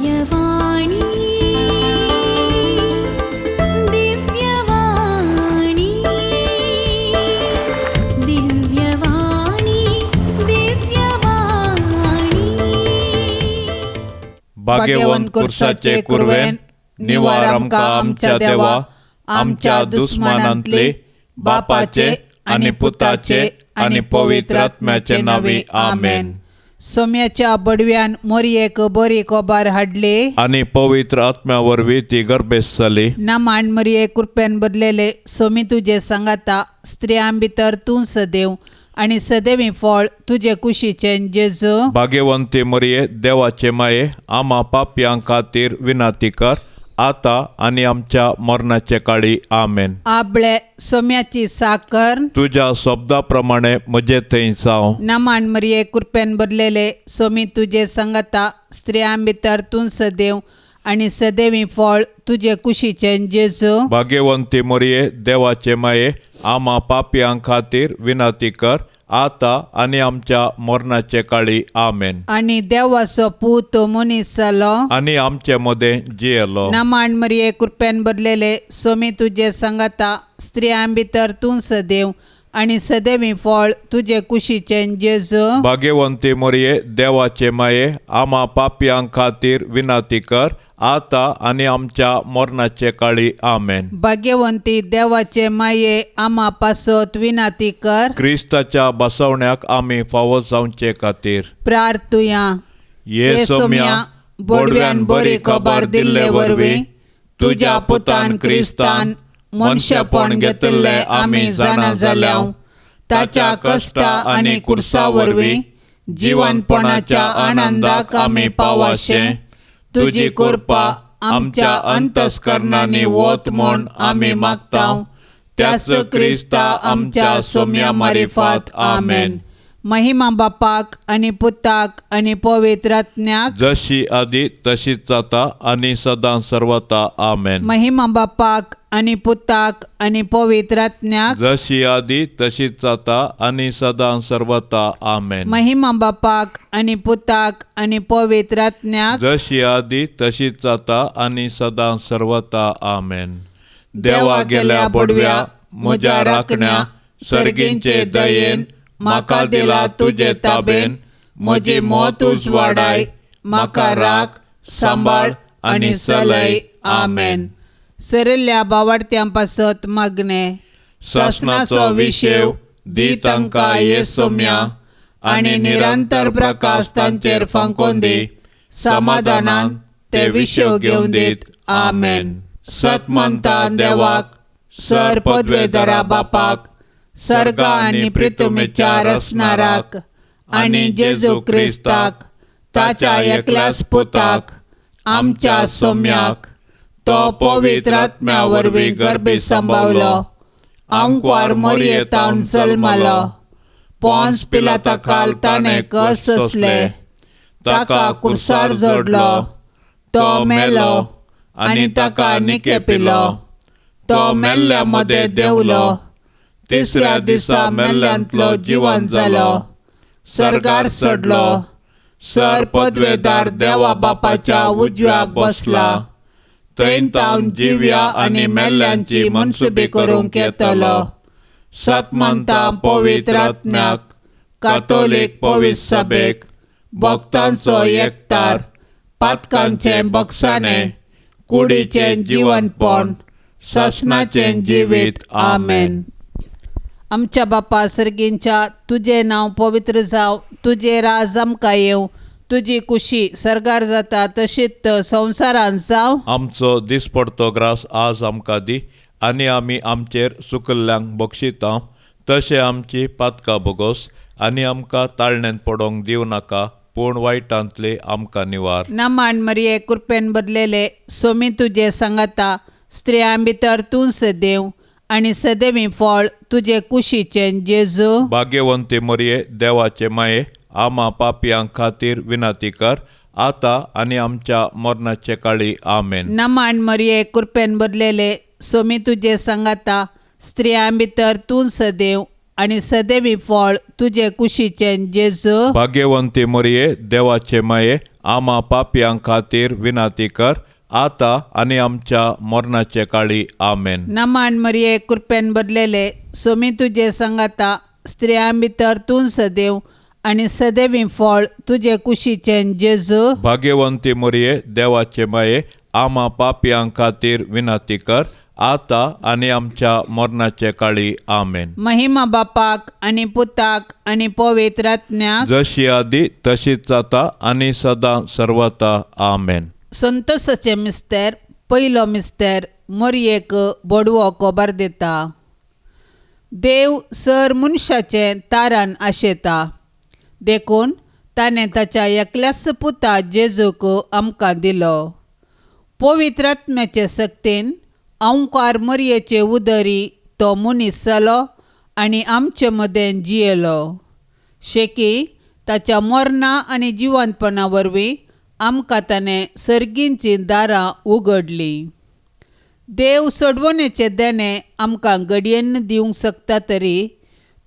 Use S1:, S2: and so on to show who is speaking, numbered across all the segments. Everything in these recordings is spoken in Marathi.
S1: दिव्यवाणी दिव्यवाणी दिव्यवाणी दिव्यवाणी
S2: भाग्यवंत कुर्साचे कुरवेन निवार आमकां आमच्या देवा आमच्या दुस्मानांतले बापाचे आणि पुताचे आणि पवित्र आत्म्याचे नावे आमेन.
S3: सोम्याच्या बडव्यान मोरयेक बरी कोबार हाडली
S2: आणि पवित्र आत्म्या वरवीं ती गर्भेस जाली.
S3: नामान मरिये कृपेन बदलेले सोमी तुझे सांगाता स्त्रियां भितर तूं सदैव आणि सदैवी फळ तुझे कुशीचे जेजू.
S2: भाग्यवंती मरिये देवाचे माये आम्हा पापयां खातीर विनाती कर आता आणि आमच्या मरणाचे काळी आमेन.
S3: आपले सोम्याची साकर
S2: तुझ्या शब्दाप्रमाणे म्हजे थंय जावं.
S3: नामान मरिये कृपेन बदलेले सोमी तुझे सांगाता स्त्रियां भितर तूं सदैव आणि सदैवी फळ तुझे कुशीचे जेजू.
S2: भाग्यवंती मरिये देवाचे माये आम्हा पापयां खातीर विनाती कर आता आणि आमच्या मरणाचे काळी आमेन.
S3: आणि देवाचो पूत मनीस जालो
S2: आणि आमचे मध्ये जियेलो.
S3: नामान मरिये कृपेन बदलेले सोमी तुझे सांगाता स्त्रियां भितर तूं सदैव आणि सदैवी फळ तुझे कुशीचे जेजू.
S2: भाग्यवंती मरिये देवाचे माये आम्हा पापयां खातीर विनाती कर आता आणि आमच्या मरणाचे काळी आमेन.
S3: भाग्यवंती देवाचे माये आम्हा पासत विनाती कर.
S2: क्रिस्ताच्या बसवण्याक आम्ही फावो जावचे खातीर
S3: प्रार्थुया.
S2: ये सोम्या बोडव्यान बरी खबर दिल्ले वरवीं तुझ्या पुतान क्रिस्तान मनशापण घेतिल्ले आमी जाणा जाल्याव ताच्या कष्टा आणि कुर्सा वरवीं जिवनपणाच्या आनंदाक आमी पावाशे तुजी कृपा आमच्या अंतस्करणांनी वोत म्हूण आमी मागताव. त्याच क्रिस्ता आमच्या सोम्या मारिफात आमेन.
S3: महिमा बापाक आणि पुताक आणि पवित्र आत्म्याक
S2: जशी आदी तशीच जाता आणि सदां सर्वता आमेन.
S3: महिमा बापाक आणि पुताक आणि पवित्र आत्म्याक
S2: जशी आदी तशीच जाता आणि सदां सर्वता आमेन.
S3: महिमा बापाक आणि पुताक आणि पवित्र आत्म्याक
S2: जशी आदी तशीच जाता आणि सदां सर्वता आमेन. देवा गेल्या बडव्या म्हज्या राखण्या सर्गींचे दयेन म्हाका दिला तुजे ताबेन म्हजी मोत उजवाडाय म्हाका राख सांबाळ आणि चलय आमेन.
S3: सरिल्ल्या बावार्थ्यां पासत मागणे
S2: शासनाचो विशेव दी तांकां ये सोम्या
S3: आणि निरंतर प्रकाश तांचेर फांकोन दी. समाधानान ते विशेव घेवन दीत आमेन.
S2: सतमंता देवाक
S3: सर पदवेदरा बापाक सर्गा आणि पृथ्वीच्या रचणाराक आणि जेजू क्रिस्ताक ताच्या एकल्याच पुताक आमच्या सोम्याक तो पवित्र आत्म्या वरवीं गर्भी सांबावलो. अंकवार मोरयेतावन जल्मलो. पोंस पिलाताकाल ताणें कस सोंसले. ताका कुर्सार जोडलो. तो मेलो आणि ताका निके पिलो. तो मेल्ल्या मध्ये देवलो. तिसऱ्या दिसा मेल्ल्यांतलो जिवंत जालो. सर्गार चडलो. सर पदवेदार देवा बापाच्या उजव्याक बसला. थंय तावन जिव्या आणि मेल्ल्यांची मनसुबी करूंक येतलो. सतमंता पवित्र आत्म्याक कातोलीक पवित्र सभेक भक्तांचो एकतार पातकांचे बक्षाने कुडीचे जिवनपण शासनाचे जिवीत आमेन. आमच्या बापा सर्गींच्या तुझे नाव पवित्र जाव. तुझे राज आमकां येव. तुजी कुशी सर्गार जाता तशीच संवसारांत जाव.
S2: आमचो दिसपडतो ग्रास आज आमकां दी आणि आमी आमचेर चुकल्ल्यांक बक्षितां तशें आमची पातकां बोगोस आणि आमकां ताळणेन पडोंक दिव नाका पूण वायटांतले आमकां निवार.
S3: नामान मरिये कृपेन बदलेले सोमी तुझे सांगाता स्त्रियां भितर तूं सदैव आणि सदैवी फळ तुझे कुशीचे जेजू.
S2: भाग्यवंती मरिये देवाचे माये आम्हा पापयां खातीर विनाती कर आता आणि आमच्या मरणाचे काळी आमेन.
S3: नामान मरिये कृपेन बदलेले सोमी तुझे सांगाता स्त्रियां भितर तूं सदैव आणि सदैवी फळ तुझे कुशीचे जेजू.
S2: भाग्यवंती मरिये देवाचे माये आम्हा पापयां खातीर विनाती कर, आता आणि आमच्या मरणाचे काळी आमेन.
S3: नमान मरिये कृपेन भरलेले सोमी तुझे संगाता स्त्रियां भितर तूं सदैव आणि सदैवी फळ तुझे कुशीचे जेजू.
S2: भाग्यवंती मरिये देवाचे माये, आम्हा पापयां खातीर विनाती कर, आता आणि आमच्या मरणाचे काळी आमेन.
S3: महिमा बापाक आणि पुताक आणि पवित्र आत्म्याक,
S2: जशी आदी तशीच आता आणि सदां सर्वता आमेन.
S3: संतोषाचे मिस्तेर. पयलो मिस्तेर मरियेक बोडवो कोबार दिता. देव सर मनशाचे तारान आशेता, देखून ताणें ताच्या एकल्याच पुता जेजूक आमकां दिलो. पवित्र आत्म्याचे सक्तीन ओंकार मरियेचे उदरी तो मनीस जालो आनी आमचे मदें जियेलो. शेकी ताच्या मरणा आनी जिवंतपणा वरवीं आमकां ताणें सर्गींचीं दारां उगडलीं. देव सोडवणेचे देणे आमकां घडयेन दिवंक शकता, तरी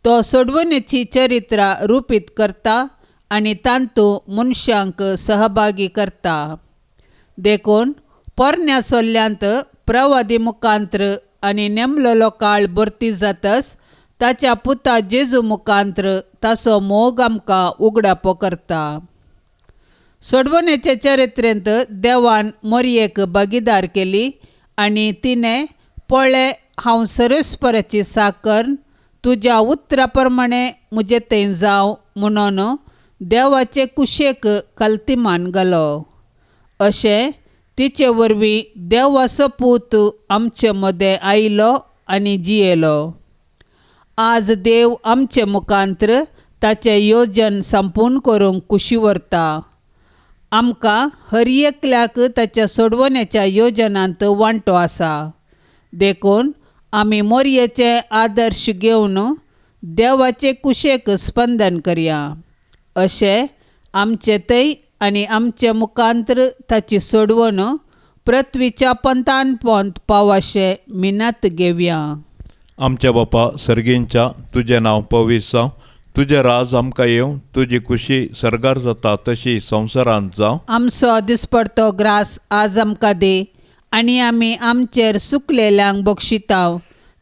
S3: तो सोडवणेची चरित्रां रुपीत करता आनी तांतूं मनशांक सहभागी करता. देखून पोरण्या सोल्ल्यांत प्रवादी मुखांत्र आनी नेमलेलो काळ भरती जातच ताच्या पुता जेजू मुखांत्र ताचो मोग आमकां उगडापो करता. सोडवणेचे चरित्रेंत देवान मरियेक भागीदार केली आनी तिणें पळय, हांव सरस्पराची साकर्ण तुज्या उतरा प्रमाणे म्हजे थंय जावं म्हणून देवाचे कुशेक कल्तिमान घालो. अशें तिचे वरवीं देवाचो पूत आमचे मदें आयलो आनी जियेलो. आज देव आमचे मुखांत्र ताचें योजन संपूर्ण करूंक कुशी व्हरता. आमकां हर एकल्याक ताच्या सोडवण्याच्या योजनांत वांटो आसा. देखून आमी मरियेचे आदर्श घेवन देवाचे कुशेक स्पंदन करया. अशें आमचे थंय आनी आमचे मुखांत्र ताची सोडवण पृथ्वीच्या पंतान पंत पावाशे मिनत घेवया.
S2: आमच्या बापा सर्गींच्या, तुजें नांव पवित्र जावं, तुजें राज आमकां येवं, तुजी खुशी सर्गार जाता तशी संवसारांत जावं.
S3: आमचो दिसपडतो ग्रास आज आमकां दे, आनी आमी आमचेर सुकलेल्यांक बक्षिताव,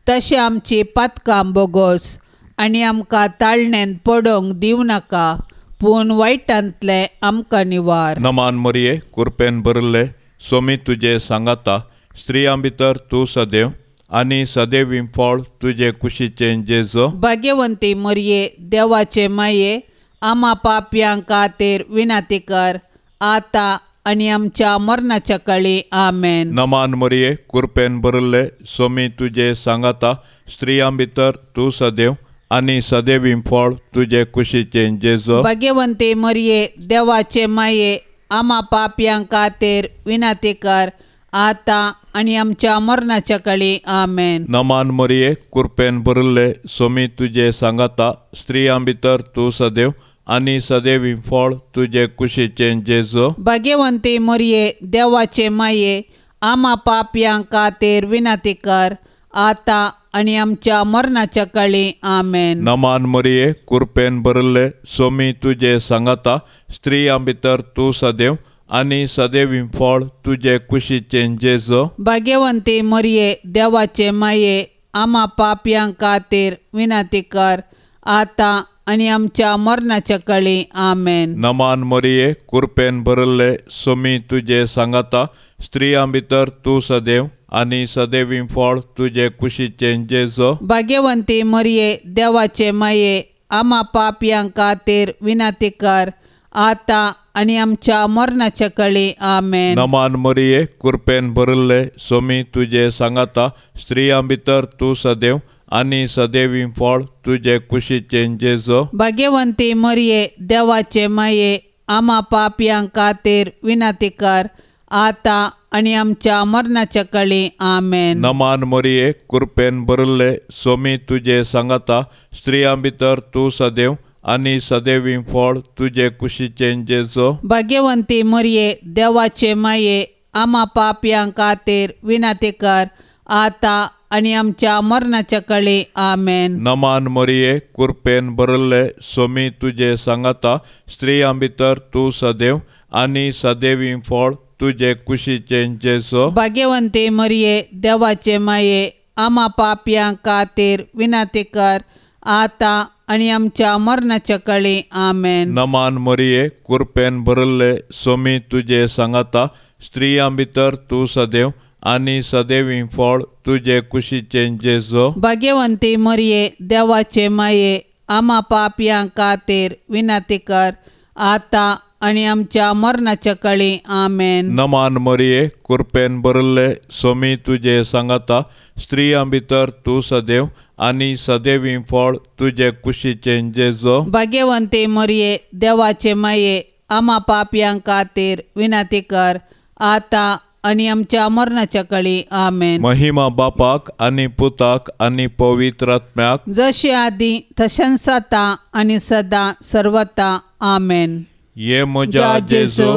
S3: तशें आमची पातकां बोगोस, आनी आमकां ताळणेंत पडोवंक दिवं नाका, पूण वायटांतले आमकां निवार.
S2: नमान मरिये कृपेन भरले सोमी तुजे सांगाता स्त्रियां भितर तूं सदैव आनी सदैवी फळ तुजे कुशीचे जेजो.
S3: भाग्यवंती मरिये देवाचे माये, आम्हा पापयां खातीर विनाती कर, आता आनी आमच्या मरणाच्या काळी आमेन.
S2: नमान मरिये कृपेन भरले सोमी तुजे सांगाता स्त्रियां भितर तूं सदैव आनी सदैवी फळ तुजे कुशीचे जेजो.
S3: भाग्यवंती मरिये देवाचे माये, आम्हा पापयां खातीर विनाती कर, आता आनी आमच्या मरणाच्या काळी आमेन.
S2: नमान मरिये कृपेन भरले सोमी तुजे सांगाता स्त्रियां भितर तूं सदैव आनी सदैवी फळ तुजे कुशीचे जेजो.
S3: भाग्यवंती मरिये देवाचे माये, आम्हा पापयां खातीर विनाती कर, आता आनी आमच्या मरणाच्या काळी आमेन.
S2: नमान मरिये कृपेन भरले सोमी तुजे सांगाता स्त्रियां भितर तूं सदैव आनी सदैवी फळ तुजे कुशीचे जेजो.
S3: भाग्यवंती मरिये देवाचे माये, आम्हा पापयां खातीर विनाती कर, आता आनी आमच्या मरणाच्या काळी आमेन.
S2: नमान मरिये कृपेन भरले सोमी तुजे सांगाता स्त्रियां भितर तूं सदैव आनी सदैवी फळ तुजे कुशीचे जेजो.
S3: भाग्यवंती मरिये देवाचे माये, आम्हा पापयां खातीर विनाती कर, आता आनी आमच्या मरणाच्या काळी आमेन.
S2: नमान मरिये कृपेन भरले सोमी तुजे सांगाता स्त्रियां भितर तूं सदैव आनी सदैवी फळ तुजे कुशीचे जेजो.
S3: भाग्यवंती मरिये देवाचे माये, आम्हा पापयां खातीर विनाती कर, आता आनी आमच्या मरणाच्या काळी आमेन.
S2: नमान मरिये कृपेन भरले सोमी तुजे सांगाता स्त्रियां भितर तूं सदैव आनी सदैवी फळ तुजे कुशीचे जेजो.
S3: भाग्यवंती मरिये देवाचे माये, आम्हा पापयां खातीर विनाती कर, आता आनी आमच्या मरणाच्या काळी आमेन.
S2: नमान मरिये कृपेन भरले सोमी तुजे सांगाता स्त्रियां भितर तूं सदैव आणि सदैवी फळ तुझे कुशीचे जेजो.
S3: भाग्यवंते मरिये देवाचे माये आम्हा पापयां खातीर विनंती कर आता आणि आमच्या मरणाच्या काळी आमेन.
S2: नमान मरिये कृपेन भरले सोमी तुझे सांगता स्त्रियां भितर तू सदैव आणि सदैवी फळ तुझे कुशीचे जेजो.
S3: भाग्यवंती मरिये देवाचे माये आम्हा पापयां खातीर विनंती कर आता आणि आमच्या मरणाच्या काळी आमेन.
S2: नमान मरिये कृपेन भरले सोमी तुझे सांगता स्त्रियां भितर तू सदैव आणि सदैवी फळ तुझे कुशीचे जेजो.
S3: भाग्यवंते मरिये देवाचे माये आम्हा पापयां खातीर विनंती कर आता आणि आमच्या मरणाच्या काळी आमेन.
S2: महिमा बापाक आणि पुताक आणि पवित्र आत्म्याक
S3: जशी आधी तशांच आता आणि सदा सर्वता आमेन.
S2: ये म्हज्या जेजो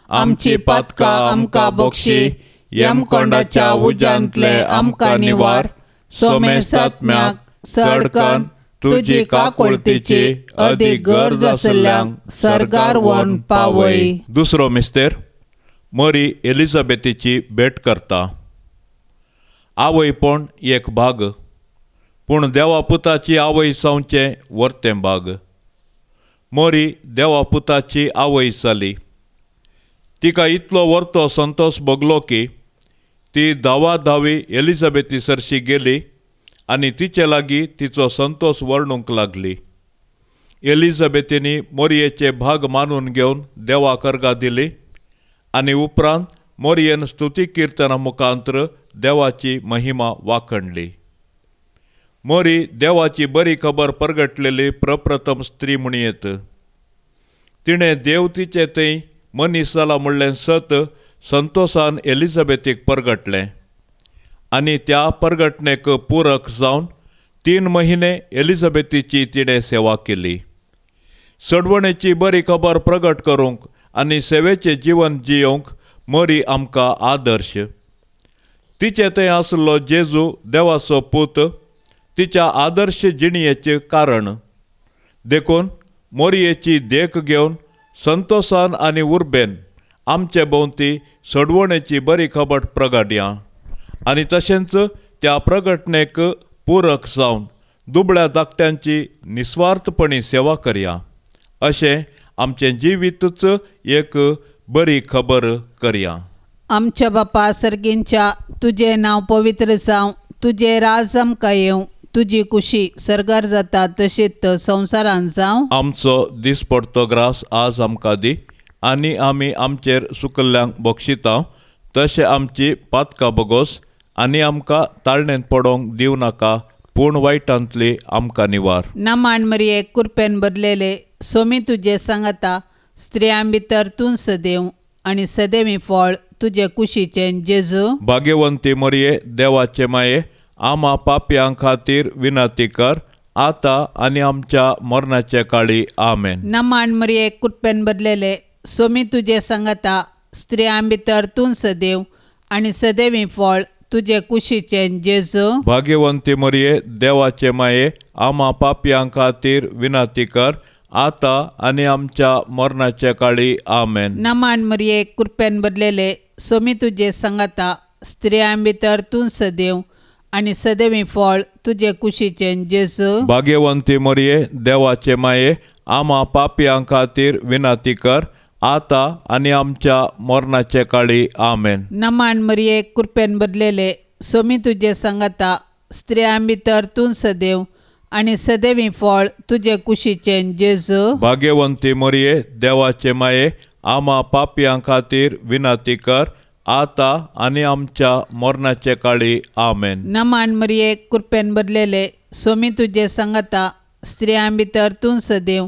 S2: आमची पातकां आमकां बक्षी यमकोंडाच्या उज्यांतले आमकां निवार. सोमेस आत्म्याक चडकन तुजी काकुळतीची अदीक गरज आसल्यांक सरकार व्हरून पावय. दुसरो मिस्तेर मरी एलिझाबेथीची भेट करता. आवयपण एक भाग पूण देवा पुताची आवय जावचें वर्तें भाग. मरी देवा पुताची आवय जाली. तिका इतलो वर्तो संतोष भोगलो की ती धावी एलिझाबेथी सरशी गेली आनी तिचे लागीं तिचो संतोष वर्णूंक लागली. एलिझाबेथीनी मोरयेचे भाग मानून घेवन देवाक अर्घा दिली आनी उपरांत मोरयेन स्तुती किर्तना मुखांतर देवाची महिमा वाखणली. मोरी देवाची बरी खबर परगटलेली प्रप्रथम स्त्री म्हणयेत. तिणें देव तिचे थंय मनीस जाला म्हणलें सत संतोषान एलिझाबेथीक परगटलें आनी त्या परगटणेक पूरक जावन 3 म्हयने एलिझाबेथीची तिणें सेवा केली. सडवणेची बरी खबर प्रगट करूंक आनी सेवेचें जीवन जियोंक मरी आमकां आदर्श. तिचे थंय आसलो जेजू देवाचो पूत तिच्या आदर्श जिणयेचें कारण देखून मोरयेची देख घेवन संतोषान आनी उर्बेन आमचे भोंवती सडवणेची बरी खबर प्रगटया आनी तशेंच त्या प्रगटणेक पूरक जावन दुबळ्या धाकट्यांची निस्वार्थपणी सेवा करया. अशें आमचें जिवीतच एक बरी खबर करया.
S3: आमच्या बापा सर्गींच्या तुझे नांव पवित्र जावं, तुझे राज आमकां येवं, तुजी कुशी सरकार जाता तशीच संवसारांत जावं.
S2: आमचो दिसपडतो ग्रास आज आमकां दी आनी आमी आमचेर सुकल्ल्यांक बक्षिता तशें आमची पातकां बगोस आनी आमकां ताळणेन पडोवंक दिवं नाका पूण वायटांतली आमकां निवार.
S3: नमान मरिये कृपेन भरलेले सोमी तुजे सांगता स्त्रियां भितर तूं सदैव आनी सदैवी फळ तुजे कुशीचें जेजू.
S2: भाग्यवंती मरिये देवाचे माये आम्हा पापयां खातीर विनंती कर आता आनी आमच्या मरणाचे काळी आमेन.
S3: नमान मरिये कृपेन भरलेले सोमी तुजे सांगता स्त्रियां भितर तूं सदैव आनी सदैवी फळ तुजे कुशीचें जेजू.
S2: भाग्यवंती मरिये देवाचे माये आम्हा पापयां खातीर विनंती कर आता आनी आमच्या मरणाचे काळी आमेन.
S3: नमान मरिये कृपेन भरलेले सोमी तुजे सांगता स्त्रियां भितर तूं सदैव आनी सदैवी फळ तुजे कुशीचें जेजू.
S2: भाग्यवंती मरिये देवाचे माये आम्हा पापयां खातीर विनंती कर आता आनी आमच्या मरणाचे काळी आमेन.
S3: नमान मरिये कृपेन भरलेले सोमी तुजे सांगता स्त्रियां भितर तूं सदैव आनी सदैवी फळ तुजे कुशीचें जेजू.
S2: भाग्यवंती मरिये देवाचे माये आम्हा पापयां खातीर विनंती कर आता आनी आमच्या मरणाचे काळी आमेन.
S3: नमान मरिये कृपेन भरलेले सोमी तुजे सांगता स्त्रियां भितर तूं सदैव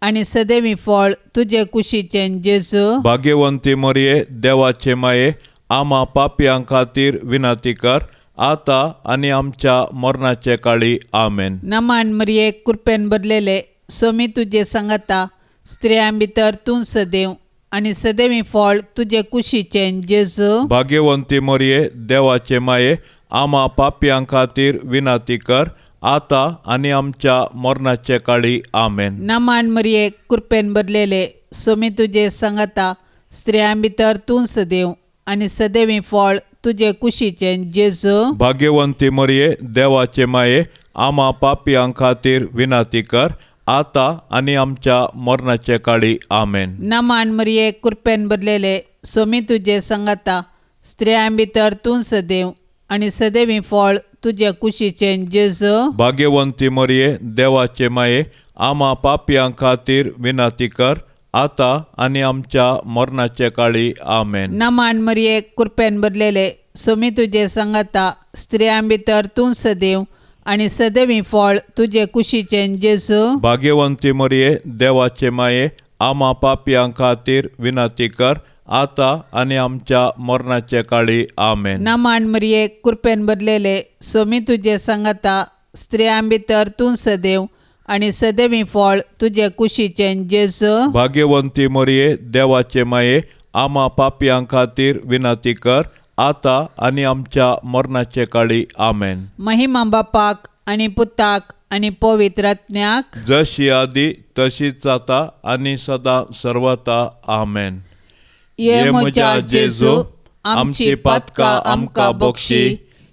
S3: आनी सदैवी फळ तुजे कुशीचें जेजू.
S2: भाग्यवंती मरिये देवाचे माये आम्हा पापयां खातीर विनंती कर आता आनी आमच्या मरणाचे काळी आमेन.
S3: नमान मरिये कृपेन भरलेले सोमी तुजे सांगता स्त्रियां भितर तूं सदैव आनी सदैवी फळ तुजे कुशीचें जेजू.
S2: भाग्यवंती मरिये देवाचे माये आम्हा पापयां खातीर विनंती कर आता आनी आमच्या मरणाचे काळी आमेन.
S3: नमान मरिये कृपेन भरलेले सोमी तुजे सांगता स्त्रियां भितर तूं सदैव आनी सदैवी फळ तुजे कुशीचें जेजू.
S2: भाग्यवंती मरिये देवाचे माये आम्हा पापियां खातीर विनाती कर आता आनी आमच्या मरणाचे काळी आमेन.
S3: नमान मरिये कृपेन भरलेले सोमी तुजे संगता स्त्रियां भितर तूं सदैव आनी सदैवी फळ तुजे कुशीचें जेजू.
S2: भाग्यवंती मरिये देवाचे माये आम्हा पापियां खातीर विनाती कर आता आनी आमच्या मरणाचे काळी आमेन.
S3: नमान मरिये कृपेन भरलेले सोमी तुजे संगता स्त्रियां भितर तूं सदैव आनी सदैवी फळ तुजे कुशीचें जेजू.
S2: भाग्यवंती मरिये देवाचे माये आम्हा पापियां खातीर विनाती कर आता आनी आमच्या मरणाचे काळी आमेन.
S3: नमान मरिये कृपेन भरलेले सोमी तुजे संगता स्त्रियां भितर तूं सदैव आनी सदैवी फळ तुजे कुशीचें जेजू.
S2: भाग्यवंती मरिये देवाचे माये आम्हा पापियां खातीर विनाती कर आता आनी आमच्या मरणाचे काळी आमेन.
S3: महिमा बापाक आनी पुताक आनी पवित्र आत्म्याक
S2: जशी आदी तशीच जाता आनी सदां सर्वता आमेन.
S3: ये म्हज्या जेजू आमची पातकां आमकां बक्षी,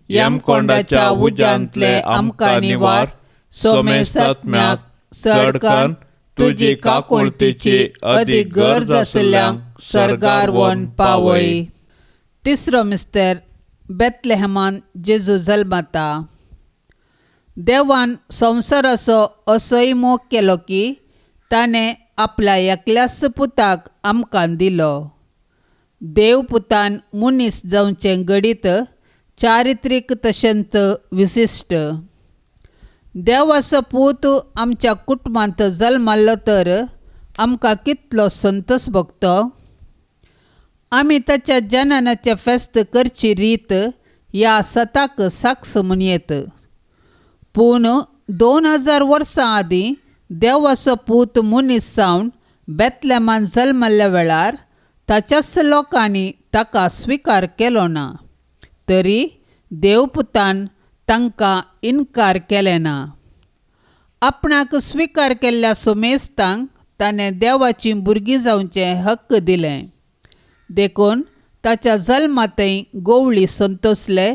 S3: यमकोंडाच्या उज्यांतले आमकां निवार. सोमेस आत्म्याक चडकन तुजी काकुळतीची अदीक गरज आसल्यांक सर्गार व्हरून पावय. तिसरो मिस्तेर बेतलेहमान जेजू जल्माता. देवान संवसाराचो असोय मोग केलो की ताणें आपल्या एकल्याच पुताक आमकां दिलो. देव पुतान मनीस जावचें घडीत चारित्रीक तशेंच विशिश्ट. देवाचो पूत आमच्या कुटुंबांत जल्मालो तर आमकां कितलो संतोश भोगतो. आमी ताच्या जननाचें फेस्त करची रीत ह्या सताक साक्ष म्हणयेत. पूण 2000 वर्सां आदीं देवाचो पूत मनीस जावन बेतलेमान जल्मल्ल्या वेळार ताच्याच लोकांनी ताका स्विकार केलो ना. तरी देवपुतान तांकां इन्कार केलें ना. आपणाक स्विकार केल्ल्या सोमेस्तांक ताणें देवाची भुरगीं जावचें हक्क दिलें. देखून ताच्या जल्मातय गोवळी संतोसले.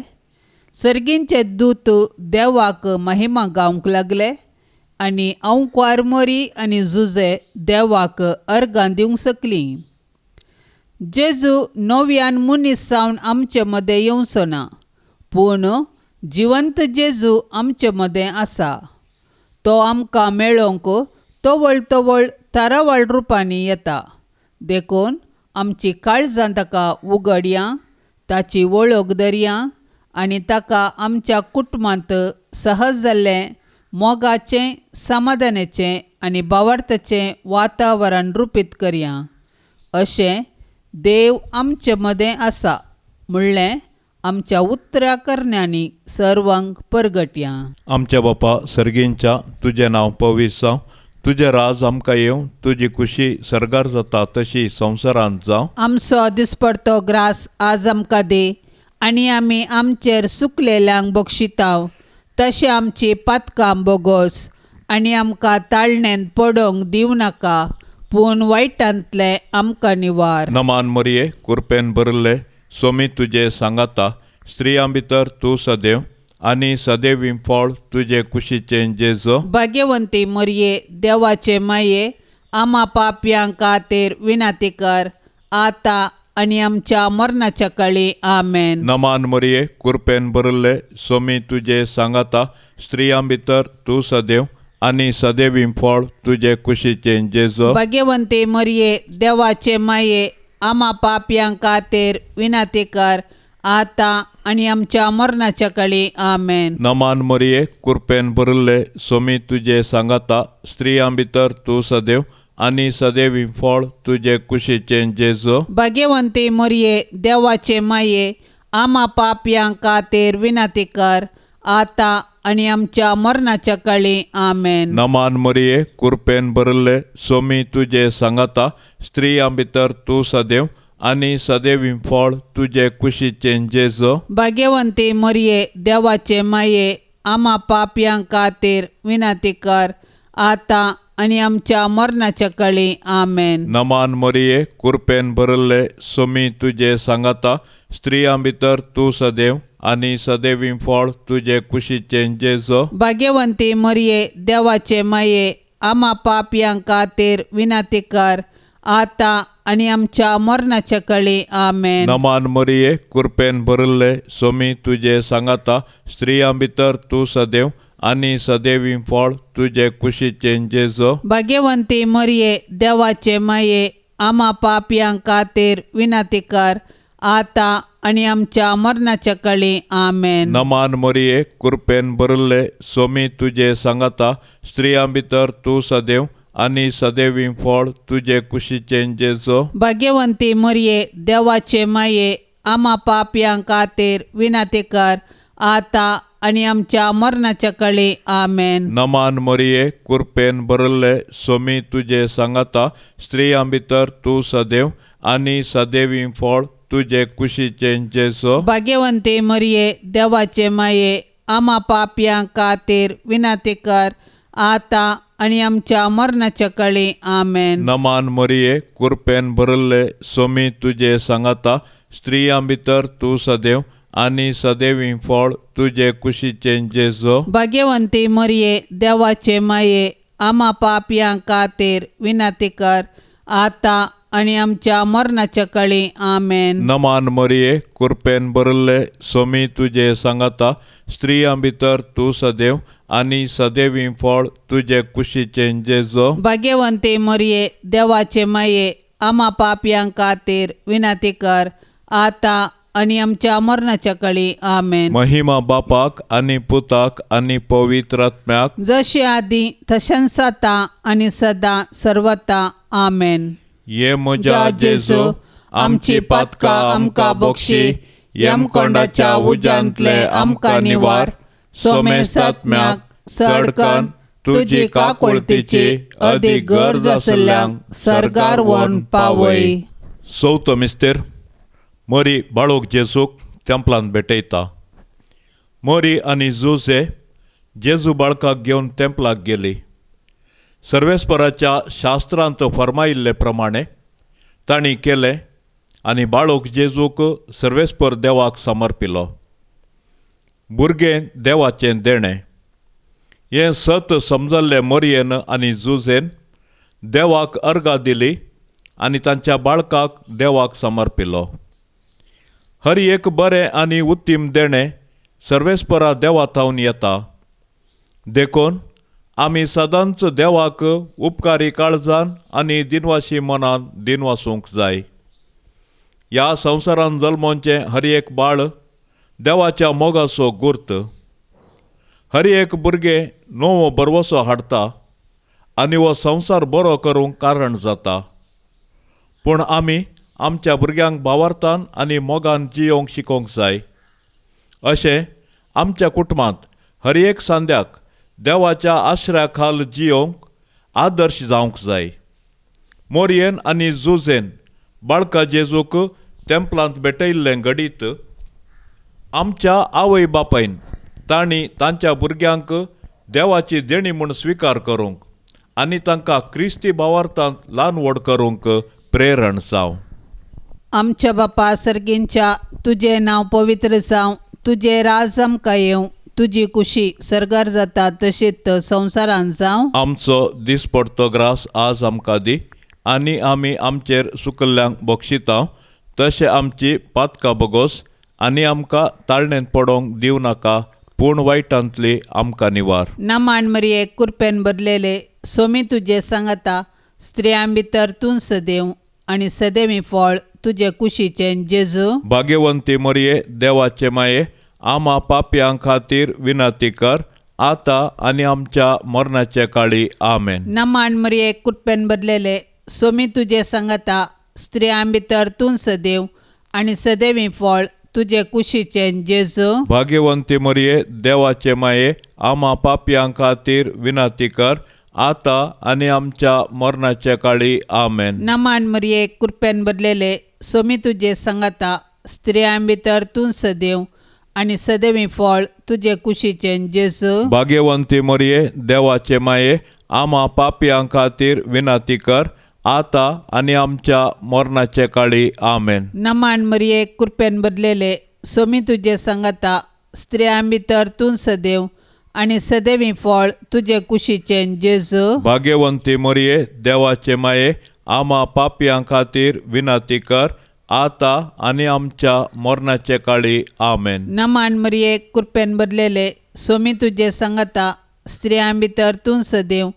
S3: सर्गींचे दूत देवाक महिमा गावंक लागले आनी अंकवार मोरी आनी जुजे देवाक अर्गां दिवंक सकलीं. जेजू नव्यान मनीस जावन आमचे मदें येवचो ना, पूण जिवंत जेजू आमचे मदें आसा. तो आमकां मेळोवंक तवळ तरावळ रुपांनी येता. देखून आमची काळजां ताका उगडया, ताची वळख धरया आनी ताका आमच्या कुटुंबांत सहज जाल्लें मोगाचें, समाधानाचें आनी भावार्थाचें वातावरण रुपीत करया. अशें देव आमचे मदें आसा म्हणलें आमच्या उतरां करण्यांनी सर्वांक परगटया.
S2: आमच्या बापा सर्गींच्या तुजें नांव पवित्र जावं. तुजें राज आमकां येवं. तुजी खुशी सर्गार जाता तशी संवसारांत जावं.
S3: आमचो दिसपडतो ग्रास आज आमकां दे आनी आमी आमचेर सुकलेल्यांक बक्षिताव. तशें आमची पातकां बोगोस आनी आमकां ताळणेन पडोवंक दिवं नाका, पूण वायटांतले आमकां निवार.
S2: नमान मरिये कृपेन भरले सोमी तुजे सांगाता स्त्रियां भितर तूं सदैव आनी सदैवी फळ तुजे कुशीचें जेजू.
S3: भाग्यवंती मरिये देवाचे माये आम्हा पापयां खातीर विनाती कर आता आनी आमच्या मरणाच्या काळी आमेन.
S2: नमान मरिये कृपेन भरले सोमी तुजे सांगाता स्त्रियां भितर तूं सदैव आनी सदैवी फळ तुजे कुशीचें जेजू.
S3: भाग्यवंती मरिये देवाचे माये आम्हा पापयां खातीर विनाती कर आता आनी आमच्या मरणाच्या काळी आमेन.
S2: नमान मरिये कृपेन भरले सोमी तुजे सांगाता स्त्रियां भितर तूं सदैव आनी सदैवी फळ तुजे कुशीचें जेजू.
S3: भाग्यवंती मरिये देवाचे माये आम्हा पापयां खातीर विनाती कर आता आनी आमच्या मरणाच्या काळी आमेन.
S2: नमान मरिये कृपेन भरले सोमी तुजे सांगाता स्त्रियां भितर तूं सदैव आनी सदैवी फळ तुजे कुशीचें जेजू.
S3: भाग्यवंती मरिये देवाचे माये आम्हा पापयां खातीर विनाती कर आता आणि आमच्या मरणाच्या काळी आमेन.
S2: नमान मरिये कृपेन भरले सोमी तुझे सांगाता स्त्रियां भितर तू सदैव आणि सदैवी फळ तुझे कुशीचे जेजो.
S3: भाग्यवंती मरिये देवाचे माये आम्हा पापयांक खातीर विनंती कर आता आणि आमच्या मरणाच्या काळी आमेन.
S2: नमान मरिये कृपेन भरले सोमी तुझे सांगाता स्त्रियां भितर तू सदैव आणि सदैवी फळ तुझे कुशीचे जेजो.
S3: भाग्यवंती मरिये देवाचे माये आम्हा पापयांक खातीर विनंती कर आता आणि आमच्या मरणाच्या काळी आमेन.
S2: नमान मरिये कृपेन भरले सोमी तुझे सांगाता स्त्रियां भितर तू सदैव आणि सदैवी फळ तुझे कुशीचे जेजो.
S3: भाग्यवंती मरिये देवाचे माये आम्हा पापयांक खातीर विनंती कर आता आणि आमच्या मरणाच्या काळी आमेन.
S2: नमान मरिये कृपेन भरले सोमी तुझे सांगाता स्त्रियां भितर तू सदैव आणि सदैवी फळ तुझे कुशीचे जेजो.
S3: भाग्यवंती मरिये देवाचे माये आम्हा पापयांक खातीर विनंती कर आता आणि आमच्या मरणाच्या काळी आमेन.
S2: नमान मरिये कृपेन भरले सोमी तुझे सांगाता स्त्रियां भितर तू सदैव आणि सदैवी फळ तुझे कुशीचे जेजो.
S3: भाग्यवंती मरिये देवाचे माये आम्हा पापयांक खातीर विनंती कर आता आणि आमच्या मरणाच्या काळी आमेन.
S2: नमान मरिये कृपेन भरले सोमी तुझे सांगाता स्त्रियां भितर तू सदैव आणि सदैवी फळ तुझे कुशीचे जेजो.
S3: भाग्यवंती मरिये देवाचे माये आम्हा पापयांक खातीर विनंती कर आता आणि आमच्या मरणाच्या काळी आमेन.
S2: महिमा बापाक आणि पुताक आणि पवित्र आत्म्याक
S3: जशी आदी तशांच आता आणि सदा सर्वता आमेन.
S2: ये म्हज्या जेजू आमची पातकां आमकां बक्षी यमकोंडाच्या उज्यांतले आमकां निवार. सोमेस आत्म्याक सडकन तुजी काकुळतीची अदीक गरज आसल्यांक सरकार व्हरून पावय. चवथो मिस्तेर मरी बाळोक जेजूक तेंपलांत भेटयता. मरी आनी जुजे जेजू बाळकाक घेवन तेंपलाक गेली. सर्वेस्पराच्या शास्त्रांत फर्मायिल्ले प्रमाणे तांणी केलें आनी बाळोक जेजूक सर्वेस्पर देवाक समर्पिलो. भुरगें देवाचें देणें हें सत समजल्ले मरयेन आनी जुजेन देवाक अर्गां दिली आनी तांच्या बाळकाक देवाक समर्पिलो. हर एक बरें आनी उत्तीम देणें सर्वेस्परा देवा थावन येता. देखून आमी सदांच देवाक उपकारी काळजान आनी दिनवाशी मनान दिनवासूंक जाय. ह्या संवसारान जल्मोवचें हर एक बाळ देवाच्या मोगाचो गुर्त. हर एक भुरगें नवो बरवसो हाडटा आनी हो संवसार बरो करूंक कारण जाता. पूण आमी आमच्या भुरग्यांक भावार्थान आनी मोगान जियोंक शिकोवंक जाय. अशें आमच्या कुटुंबांत हर एक सांद्याक देवाच्या आश्र्या खाल जियोंक आदर्श जावंक जाय. मोरयेन आनी जुजेन बाळका जेजूक तेंपलांत भेटयिल्लें घडीत आमच्या आवय बापायन तांणी तांच्या भुरग्यांक देवाची देणी म्हूण स्विकार करूंक आनी तांकां क्रिस्ती भावार्थांत ल्हान व्हड करूंक प्रेरण जावं.
S3: आमच्या बापा सर्गींच्या तुझे नांव पवित्र जावं. तुझे राज आमकां येवं. तुजी कुशी सरगार जाता तशीच संवसारांत जावं.
S2: आमचो दिसपडटो ग्रास आज आमकां दी आनी आमी आमचेर सुकल्ल्यांक बक्षिता तशें आमची पातकां बगोस आनी आमकां ताळणेंत पडोवंक दिवं नाका पूण वायटांतली आमकां निवार.
S3: नमान मरिये कृपेन भरलेले सोमी तुजे सांगता स्त्रियां भितर तूं सदैव आनी सदैवी फळ तुजे कुशीचें जेजू.
S2: भाग्यवंती मरिये देवाचे माये आम्हा पापयां खातीर विनंती कर आता आनी आमच्या मरणाचे काळी आमेन.
S3: नमान मरिये कृपेन भरलेले सोमी तुजे सांगता स्त्रियां भितर तूं सदैव आनी सदैवी फळ तुजे कुशीचें जेजू.
S2: भाग्यवंती मरिये देवाचे माये आम्हा पापयां खातीर विनंती कर आता आनी आमच्या मरणाचे काळी आमेन.
S3: नमान मरिये कृपेन भरलेले सोमी तुजे सांगता स्त्रियां भितर तूं सदैव आनी सदैवी फळ तुजे कुशीचें जेजू.
S2: भाग्यवंती मरिये देवाचे माये आम्हा पापियां खातीर विनंती कर, आता आणि आमच्या मरणाचे काळी आमेन.
S3: नमान मरिये कृपेन भरलेले सोमी तुझे सांगता स्त्रियां भितर तूं सदैव आणि सदैवी फळ तुझे कुशीचे जेजू.
S2: भाग्यवंती मरिये देवाचे माये, आम्हा पापियां खातीर विनंती कर, आता आणि आमच्या मरणाचे काळी आमेन.
S3: नमान मरिये कृपेन भरलेले सोमी तुझे सांगता स्त्रियां भितर तूं सदैव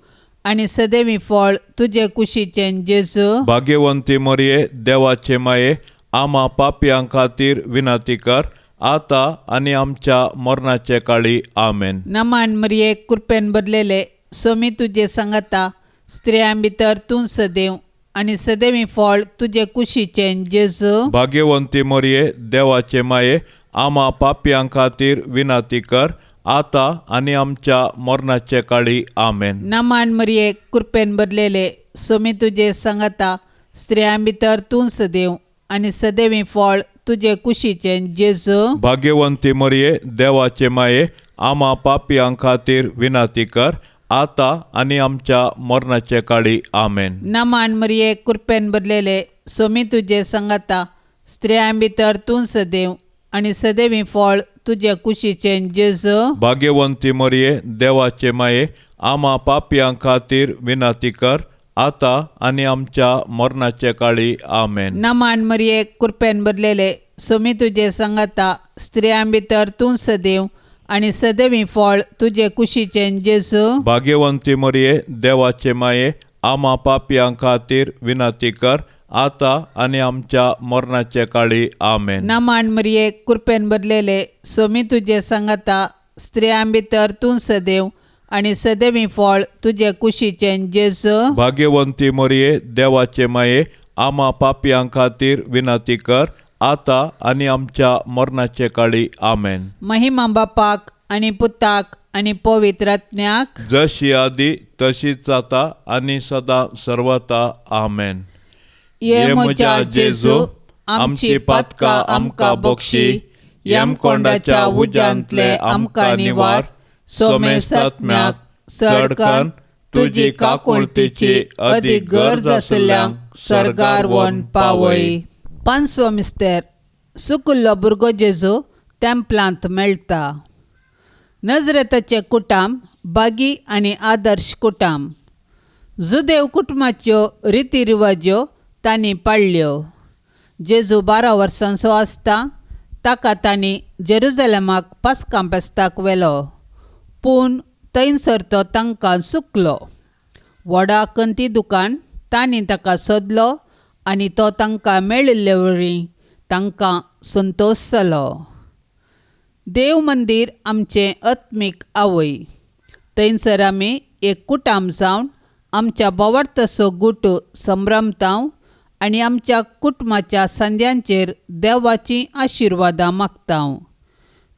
S3: आणि सदैवी फळ तुझे कुशीचे जेजू.
S2: भाग्यवंती मरिये देवाचे माये, आम्हा पापियां खातीर विनंती कर, आता आणि आमच्या मरणाचे काळी आमेन.
S3: नमान मरिये कृपेन भरलेले सोमी तुझे सांगता स्त्रियां भितर तूं सदैव आणि सदैवी फळ तुझे कुशीचे जेजू.
S2: भाग्यवंती मरिये देवाचे माये, आम्हा पापियां खातीर विनंती कर, आता आणि आमच्या मरणाचे काळी आमेन.
S3: नमान मरिये कृपेन भरलेले सोमी तुझे सांगता स्त्रियां भितर तूं सदैव आणि सदैवी फळ तुझे कुशीचे जेजू.
S2: भाग्यवंती मरिये देवाचे माये, आम्हा पापियां खातीर विनंती कर, आता आणि आमच्या मरणाचे काळी आमेन.
S3: नमान मरिये कृपेन भरलेले सोमी तुझे सांगता स्त्रियां भितर तूं सदैव आणि सदैवी फळ तुझे कुशीचे जेजू.
S2: भाग्यवंती मरिये देवाचे माये, आम्हा पापियां खातीर विनंती कर, आता आणि आमच्या मरणाचे काळी आमेन.
S3: नमान मरिये कृपेन भरलेले सोमी तुझे सांगता स्त्रियां भितर तूं सदैव आणि सदैवी फळ तुझे कुशीचे जेजू.
S2: भाग्यवंती मरिये देवाचे माये, आम्हा पापियां खातीर विनंती कर, आता आणि आमच्या मरणाचे काळी आमेन.
S3: नमान मरिये कृपेन भरलेले सोमी तुझे सांगता स्त्रियां भितर तूं सदैव आणि सदैवी फळ तुझे कुशीचे जेजू.
S2: भाग्यवंती मरिये देवाचे माये, आम्हा पापियां खातीर विनंती कर, आता आणि आमच्या मरणाचे काळी आमेन.
S3: महिमा बापाक आणि पुताक आणि पवित्रात्म्याक,
S2: जशी आदी तशीच आता आणि सदा सर्वता आमेन.
S3: ये म्हज्या जेजू आमची पातकां आमकां बक्षी, यमकोंडाच्या उज्यांतले आमकां निवार. सोमेसात्म्याक चडकन तुजी काकुळतीची अदीक गरज आसल्यांक सर्गार वन पावय. पांचवो मिस्तेर सुकुल्लो भुरगो जेजू तेंपलांत मेळटा. नजरेताचे कुटाम बागी आनी आदर्श कुटाम. जुदेव कुटुंबाच्यो रिती रिवाज्यो तांणी पाळल्यो. जेजू 12 वर्सांचो आसता ताका तांणी जेरुजलेमाक पास्कां फेस्ताक व्हेलो, पूण थंयसर तो तांकां चुकलो. व्हडा कंती दुकान तांणी ताका सोदलो आनी तो तांकां मेळिल्ले वरी तांकां संतोश जालो. देव मंदीर आमचें आत्मीक आवय. थंयसर आमी एक कुटाम जावन आमच्या बोवार्थाचो गुट संभ्रमतांव आनी आमच्या कुटुंबाच्या संद्यांचेर देवाची आशिर्वादां मागतांव.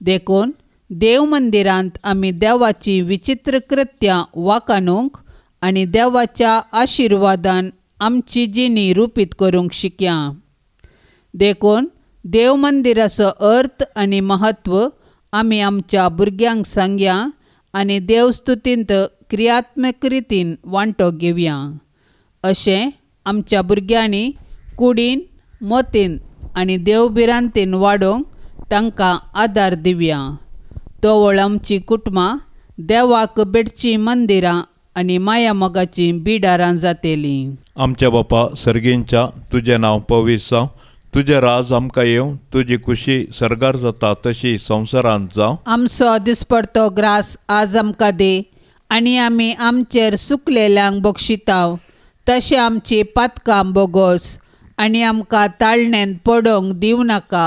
S3: देखून देव मंदिरांत आमी देवाची विचित्र कृत्यां वाखाणूंक आनी देवाच्या आशिर्वादान आमची जिणी रुपीत करूंक शिकया. देखून देव मंदिराचो अर्थ आनी महत्व आमी आमच्या भुरग्यांक सांगया आनी देवस्तुतींत क्रियात्मक रितीन वांटो घेवया. अशें आमच्या भुरग्यांनी कुडीन, मतीन आनी देवबिरांतीन वाडोवंक तांकां आदार दिवया. तोवळ आमची कुटुंबां देवाक बेडचीं मंदिरां आनी माया मोगाचीं बिडारां जातेलीं.
S2: आमच्या बापा सर्गींच्या तुजें नांव पवित्र जावं, तुजें राज आमकां येवं, तुजी खुशी सर्गार जाता तशी संवसारांत जावं.
S3: आमचो दिसपडतो ग्रास आज आमकां दे आनी आमी आमचेर सुकलेल्यांक बक्षिताव, तशें आमची पातकां बोगोस आनी आमकां ताळणेंत पडोवंक दिवं नाका,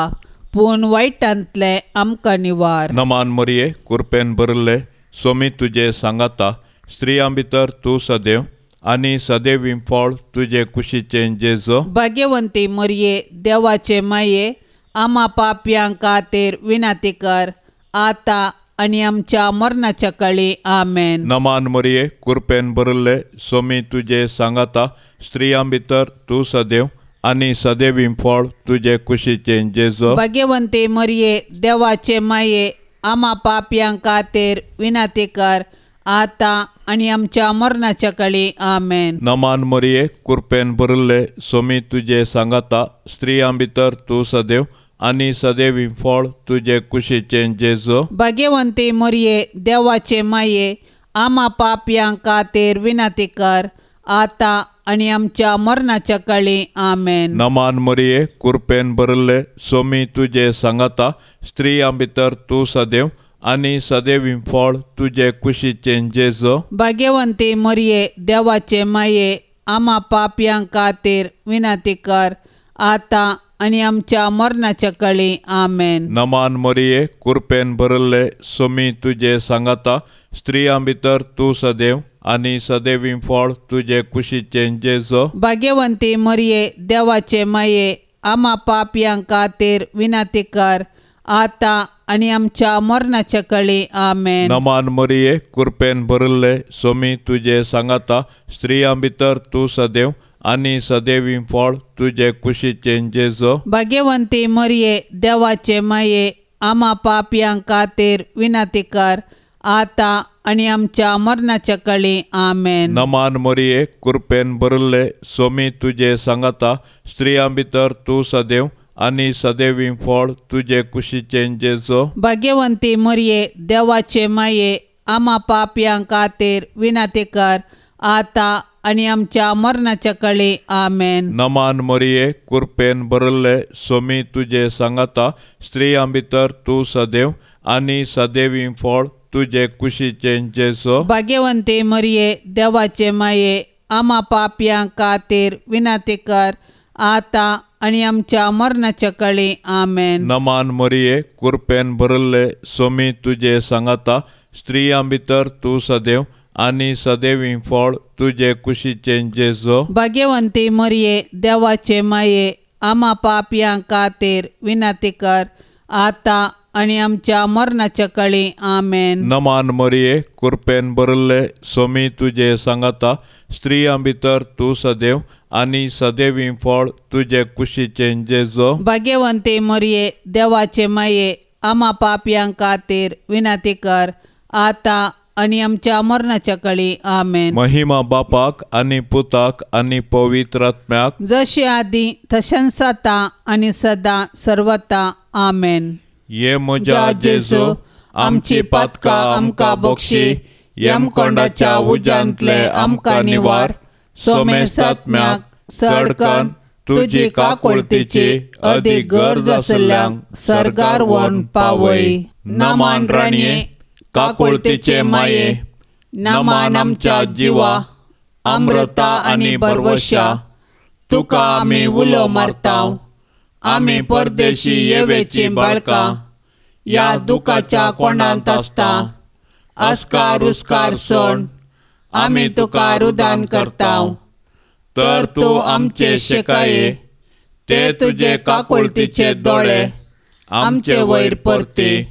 S3: पूण वायटांतले आमकां निवार.
S2: नमान मरिये कृपेन भरले सोमी तुजे सांगाता स्त्रियां भितर तूं सदैव आनी सदैवी फळ तुजे कुशीचें जेजू.
S3: भाग्यवंती मरिये देवाचे माये, आम्हा पापयां खातीर विनंती कर, आता आनी आमच्या मरणाच्या काळी आमेन.
S2: नमान मरिये कृपेन भरले सोमी तुजे सांगाता स्त्रियां भितर तूं सदैव आनी सदैवी फळ तुजे कुशीचें जेजू.
S3: भाग्यवंती मरिये देवाचे माये, आम्हा पापयां खातीर विनंती कर, आता आणि आमच्या मरणाच्या काळी आमेन.
S2: नमान मरिये कृपेन भरले सोमी तुझे सांगाता स्त्रियां भितर तू सदैव आणि सदैवी फळ तुझे कुशीचे जेजो.
S3: भाग्यवंती मरिये देवाचे माये आम्हा पापयांक खातीर विनंती कर आता आणि आमच्या मरणाच्या काळी आमेन.
S2: नमान मरिये कृपेन भरले सोमी तुझे सांगाता स्त्रियां भितर तू सदैव आणि सदैवी फळ तुझे कुशीचे जेजो.
S3: भाग्यवंती मरिये देवाचे माये आम्हा पापयांक खातीर विनंती कर आता आणि आमच्या मरणाच्या काळी आमेन.
S2: नमान मरिये कृपेन भरले सोमी तुझे सांगाता स्त्रियां भितर तू सदैव आणि सदैवी फळ तुझे कुशीचे जेजो.
S3: भाग्यवंती मरिये देवाचे माये आम्हा पापयांक खातीर विनंती कर आता आणि आमच्या मरणाच्या काळी आमेन.
S2: नमान मरिये कृपेन भरले सोमी तुझे सांगाता स्त्रियां भितर तू सदैव आणि सदैवी फळ तुझे कुशीचे जेजो.
S3: भाग्यवंती मरिये देवाचे माये आम्हा पापयांक खातीर विनंती कर आता आणि आमच्या मरणाच्या काळी आमेन.
S2: नमान मरिये कृपेन भरले सोमी तुझे सांगाता स्त्रियां भितर तू सदैव आणि सदैवी फळ तुझे कुशीचे जेजो.
S3: भाग्यवंती मरिये देवाचे माये आम्हा पापयांक खातीर विनंती कर आता आणि आमच्या मरणाच्या काळी आमेन.
S2: नमान मरिये कृपेन भरले सोमी तुझे सांगाता स्त्रियां भितर तू सदैव आणि सदैवी फळ तुझे कुशीचे जेजो.
S3: भाग्यवंती मरिये देवाचे माये आम्हा पापयांक खातीर विनंती कर आता आणि आमच्या मरणाच्या काळी आमेन.
S2: नमान मरिये कृपेन भरले सोमी तुझे सांगाता स्त्रियां भितर तू सदैव आणि सदैवी फळ तुझे कुशीचे जेजो.
S3: भाग्यवंती मरिये देवाचे माये आम्हा पापयांक खातीर विनंती कर आता आणि आमच्या मरणाच्या काळी आमेन.
S2: नमान मरिये कृपेन भरले सोमी तुझे सांगाता स्त्रियां भितर तू सदैव आणि सदैवी फळ तुझे कुशीचे जेजो.
S3: भाग्यवंती मरिये देवाचे माये आम्हा पापयांक खातीर विनंती कर आता आणि आमच्या मरणाच्या काळी आमेन.
S2: महिमा बापाक आणि पुताक आणि पवित्र आत्म्याक
S3: जशी आदी तशांच आता आणि सदा सर्वता आमेन.
S2: ये म्हज्या जेजो आमची पातकां आमकां बक्षी यमकोंडाच्या उज्यांतले आमकां निवार. सोमेस आत्म्याक चडकन तुजी काकुळतीची अदी गरज आसल्यांक सर्गार व्हरून पावय. नमान राणये काकुळतीचे माये नमान आमच्या जिवा अमृता आणि बरवशा तुका आमी उलो मारताव. आमी परदेशी येवेची बाळकां या दुखाच्या कोंडांत आसता. अस्कार उस्कार सोड आमी तुका रुदान करताव. तर तूं आमचे शेकाये ते तुजे काकुळतीचे दोळे आमचे वयर परती.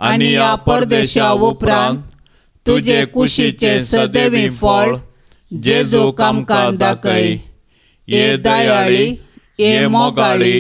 S2: आणि या परदेशा उपरांत तुजे कुशीचे सदैवी फळ जेजूक आमकां दाखय. ये दयाळी ये मोगाळी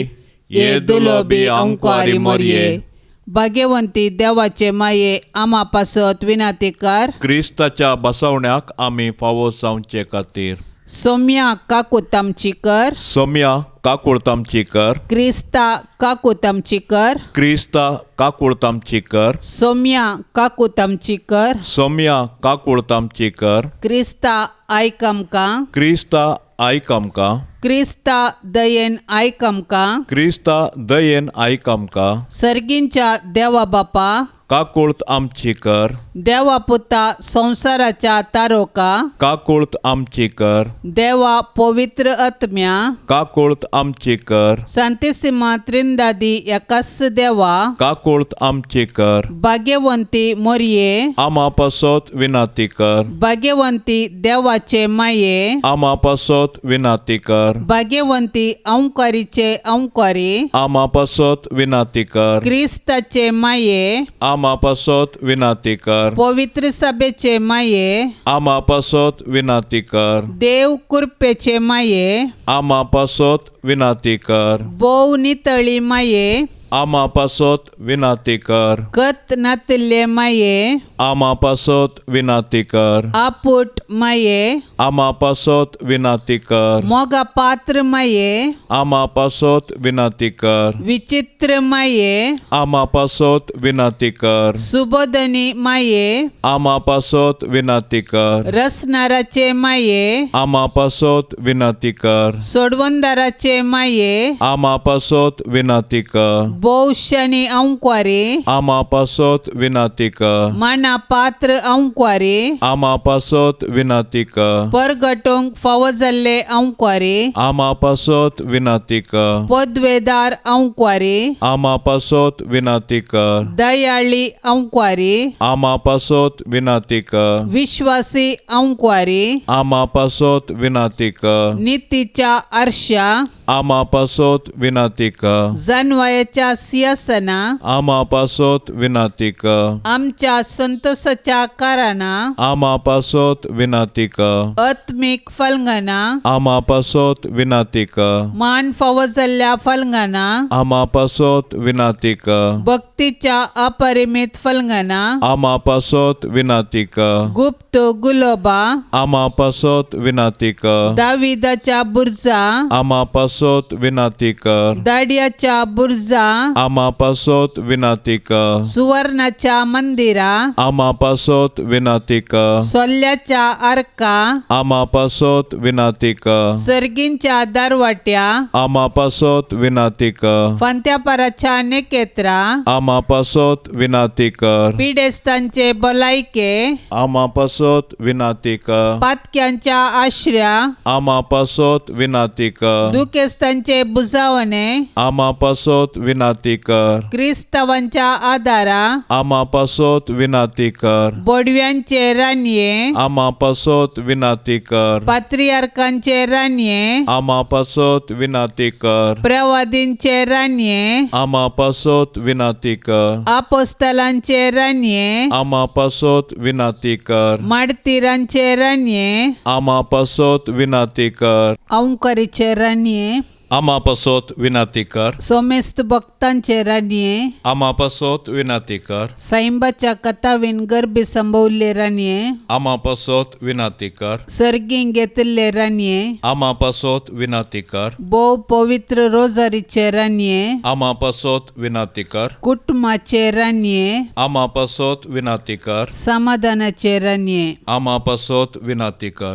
S2: ये दुलोबी अंकुरी मरिये. भाग्यवंती देवाचे माये आम्हा पासत विनंती कर क्रिस्ताच्या बसवण्याक आमी फावो जावचे खातीर.
S3: सौम्या काकूत आमची कर.
S2: सौम्या काकुळत आमची कर.
S3: क्रिस्ता काकूत आमची कर.
S2: क्रिस्ता काकुळत आमची कर.
S3: सौम्या काकूत आमची कर.
S2: सौम्या काकुळत आमची कर.
S3: क्रिस्ता आयक आमकां.
S2: क्रिस्ता आयक आमकां.
S3: क्रिस्ता दयेन आयक आमकां.
S2: क्रिस्ता दयेन आयक आमकां.
S3: सर्गींच्या देवा बापा
S2: काकुळत आमची कर.
S3: देवा पुता संसाराच्या तारोका
S2: काकुळत आमची कर.
S3: देवा पवित्र आत्म्या
S2: काकुळत आमची कर.
S3: सांतिसिमा त्रिंदादी एकास देवा
S2: काकुळत आमची कर.
S3: भाग्यवंती मरिये
S2: आम्हा पासत विनंती कर.
S3: भाग्यवंती देवाचे माये
S2: आम्हा पासत विनंती कर.
S3: भाग्यवंती अंकारीचे अंकारी
S2: आम्हा पासत विनंती कर.
S3: क्रिस्ताचे माये
S2: आम्हा पासत विनंती कर.
S3: पवित्र सभेचे माये
S2: आम्हा पासत विनंती कर.
S3: देव कृपेचे माये
S2: आम्हा पासत विनंती कर.
S3: बोव नितळी माये
S2: आमा पासत विनाती कर.
S3: कत नातले माये
S2: आमा पासत विनाती कर.
S3: आपूट माये
S2: आमा पासत विनाती कर.
S3: मोगा पात्र माये
S2: आमा पासत विनाती कर.
S3: विचित्र माये
S2: आमा पासत विनाती कर.
S3: सुबोधनी माये
S2: आमा पासत विनाती कर.
S3: रसनाराचे माये
S2: आमा पासत विनाती कर.
S3: सोडवंदाराचे माये
S2: आमा पासत विनाती कर.
S3: बौशानी अंक्वारे
S2: आमा पासत विनाती कर.
S3: माना पात्र अंक्वारे
S2: आमा पासत विनाती कर.
S3: परगटोंक फावो जाल्ले अंक्वारे
S2: आमा पासत विनाती कर.
S3: पदवेदार अंक्वारे
S2: आमा पासत विनाती कर.
S3: दयाळी अंक्वारे
S2: आमा पासत विनाती कर.
S3: विश्वासी अंक्वारे
S2: आमा पासत विनाती कर.
S3: नीतीच्या आरशा
S2: आमा पासत विनाती कर.
S3: जानवायाच्या सिंहासना
S2: आमा पासत विनाती कर.
S3: आमच्या संतोषाच्या काराना
S2: आमा पासत विनाती कर.
S3: आत्मिक फलंगना
S2: आमा पासत विनाती कर.
S3: मान फावो जाल्ल्या फलंगना
S2: आमा पासत विनाती कर.
S3: भक्तीच्या अपरिमित फलंगना
S2: आमा पासत विनाती कर.
S3: गुप्त गुलोबा
S2: आमा पासत विनाती कर.
S3: दाविदाच्या बुर्जा
S2: आमा पासत विनाती कर.
S3: दाडियाच्या बुर्जा
S2: आमा पासत विनाती कर.
S3: सुवर्णाच्या मंदिरा
S2: आमा पासत विनाती कर.
S3: सोल्ल्याच्या आर्का
S2: आमा पासत विनाती कर.
S3: सर्गींच्या दारवाट्या
S2: आमा पासत विनाती कर.
S3: फांत्यापाराच्या नेकेत्रा
S2: आमा पासत विनाती कर.
S3: पिडेस्तांचे भलायके
S2: आमा पासत विनाती कर.
S3: पातक्यांच्या आश्र्या
S2: आमा पासत विनाती कर.
S3: दुखेस्तांचे बुजावणे
S2: आमा पासत विनाती कर.
S3: क्रिस्तावांच्या आदारा
S2: आमा पासत विनाती कर.
S3: बोडव्यांचे रानये
S2: आमा पासत विनाती कर.
S3: पात्रियार्कांचे रानये
S2: आमा पासत विनाती कर.
S3: प्रवादींचे रानये
S2: आमा पासत विनाती कर.
S3: आपोस्तलांचे रानये
S2: आमा पासत विनाती कर.
S3: माडतीरांचे रानये
S2: आमा पासत विनाती कर.
S3: औंकारीचे रानये
S2: आमा पासत विनाती कर.
S3: सोमेस्त भक्तांचे रानये
S2: आमा पासत विनाती कर.
S3: साईंबाच्या कथावीन गर्भी संभवले रानये
S2: आमा पासत विनाती कर.
S3: सर्गीं घेतले रानये
S2: आमा पासत विनाती कर.
S3: बोव पवित्र रोजारीचे रानये
S2: आमा पासत विनाती कर.
S3: कुटुंबाचे रानये
S2: आमा पासत विनाती कर.
S3: समाधानाचे रानये
S2: आमा पासत विनाती कर.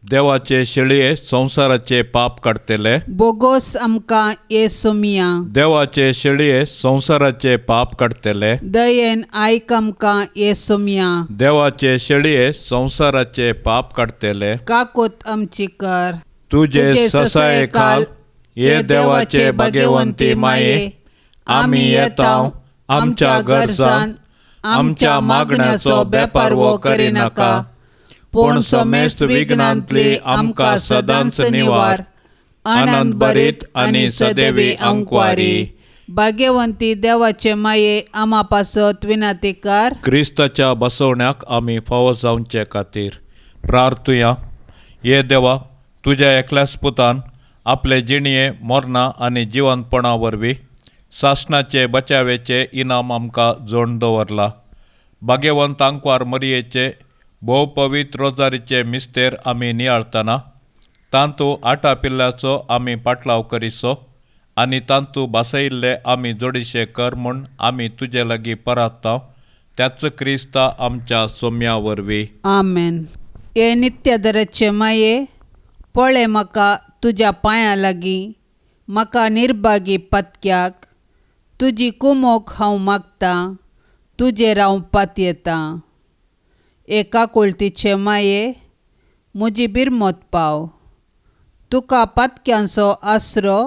S2: देवाचे शेळये संसाराचे पाप काडतले.
S3: बोगोस आमकां येसुमिया
S2: देवाचे शेळये संसाराचे पाप काडतले.
S3: दयेन आयक आमकां येसुमिया
S2: देवाचे शेळये संसाराचे पाप काडतले.
S3: काकोत आमची कर
S2: तुझे ससाये काल ये देवाचे भाग्यवंती माये. आमी येताव आमच्या गरजान आमच्या मागण्याचो बेपार वो करिनाका. पूण सोमेस्त विघ्नांतली आमकां सदांच निवार. आनंद भरीत आनी सदैवी अंकवारी.
S3: भाग्यवंती देवाचे माये आमा पासत विनाती कर.
S2: क्रिस्ताच्या बसवण्याक आमी फावो जावचे खातीर प्रार्थुया. ये देवा, तुज्या एकल्याच पुतान आपले जिणये मरणा आनी जिवंतपणा वरवीं सासणाचे बचावेचे इनाम आमकां जोडून दवरला. भाग्यवंत अंकवार मरियेचे भोव पवित्र रोजारीचे मिस्तेर आमी नियाळतना तांतू आटा पिल्ल्याचो आमी पाटलाव करिसो आनी तांतू बासयिल्ले आमी जोडिशे कर म्हूण आमी तुजे लागीं परात्ताव. त्याच क्रिस्ता आमच्या सोम्या वरवीं.
S3: आमेन. हे नित्यादराचे माये, पळय म्हाका तुज्या पांयां लागीं म्हाका निर्भागी पतक्याक तुजी कुमोक हांव मागतां. तुजेर हांव पातयेतां. एका कुळतीचे माये, म्हजी बिरमत पाव. तुका पातक्यांचो आसरो